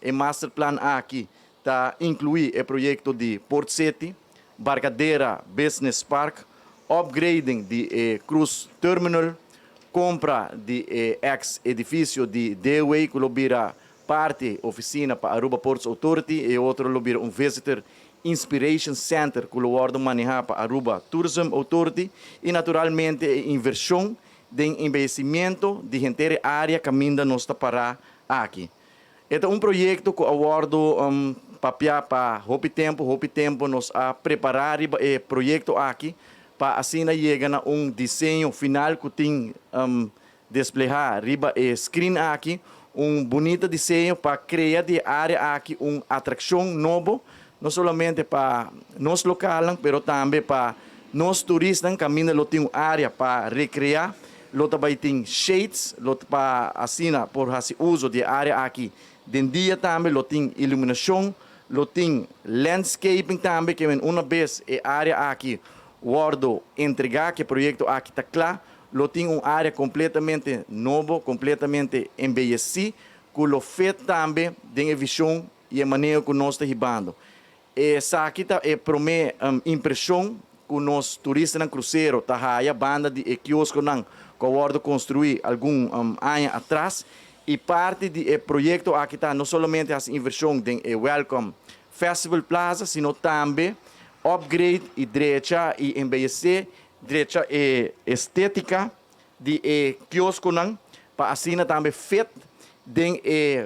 o master plan aqui está incluir o projeto de Port City, Barcadeira Business Park, upgrading de Cruise Terminal, compra de ex-edifício de Dewey, que vira parte oficina para Aruba Ports Authority, e outro vira Visitor Inspiration Center, que o manejar para Aruba Tourism Authority, e naturalmente inversão de investimento de gente área que ainda não está para aqui. Este é um projeto que o awardo para hopi tempo nos a preparar o projeto aqui para assim chegar a desenho final que tem desplegar riba screen aqui bonito desenho para criar de área aqui atração nova, não somente para nós locais, mas também para nós turistas que ainda tem área para recriar, também tem shades, para assim por fazer uso de área aqui. De dia também tem iluminação, tem landscaping também, que uma vez a área aqui guardo entregar que o projeto aqui está claro, tem uma área completamente nova, completamente embellecida, que o feito também de a visão e a maneira que nós estamos ribando. Essa aqui é para mim impressão que nós turistas no cruzeiro tá a banda de quiosco não que guardo construir algum ano atrás. E parte do projeto aqui está não somente a inversão de Welcome Festival Plaza, sino também upgrade e direita e embellecer, direita e estética de quiosco não, para assim também feito de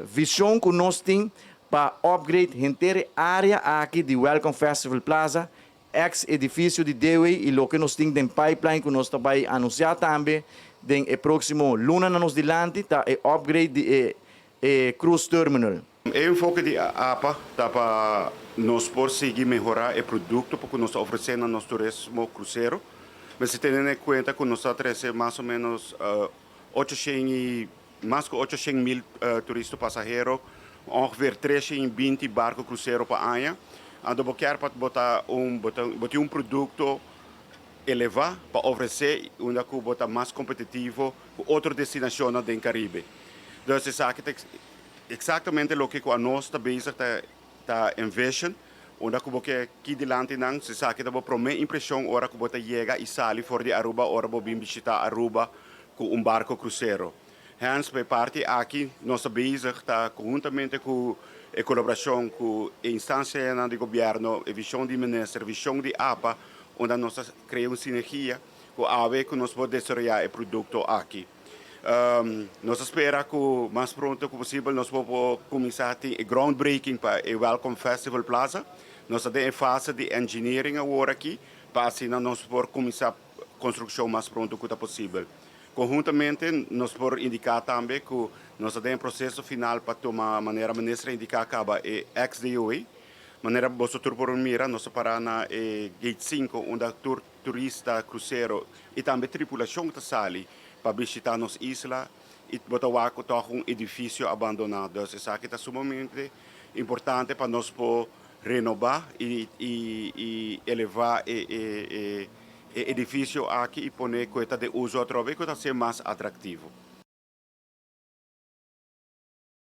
visão que nós temos para upgrade inteira área aqui de Welcome Festival Plaza, ex-edifício de Dewey e o que nós temos em pipeline que nós também anunciar também o próximo luna nos dilante tá upgrade de Cruise Terminal. O enfoque de APA tá para nós por seguir melhorar o produto porque nós oferecemos no nosso turismo cruzeiro. Mas se tendo em conta que nós trazemos mais ou menos 800 mais de 800 mil turistas passageiros, ongeveer 320 barcos cruzeiro para ano. Ando boquear para botar um produto elevado para oferecer uma cuba mais competitivo com outras destinações do Caribe. Então, isso é exatamente o que a nós está bezig está envision. Onde cuba que aqui delante não se sabe que a primeira impressão ora cuba chega e sai fora de Aruba, ora bem visitar Aruba com barco cruzeiro. Hence, para parte aqui, nós estamos bezig conjuntamente com a colaboração com a instância do governo, a visão do ministro, a visão de APA, onde nós criamos sinergia com a AVE que nós podemos desenvolver o produto aqui. Nós esperamos que o mais pronto possível nós vamos começar a ter groundbreaking para o Welcome Festival Plaza. Nós estamos em fase de engineering agora aqui, para assim nós podemos começar a construção mais pronto que possível. Conjuntamente, nós podemos indicar também que nós estamos em processo final para tomar a maneira ministra indicar acaba é ex-DOE. Maneira você por mira nós parar na gate 5 onde turista cruzeiro e também tripulação está sali para visitar nossa isla e botar um edifício abandonado. Isso aqui está sumamente importante para nós poder renovar e elevar o edifício aqui e pôr coisa de uso outra vez que está ser mais atrativo.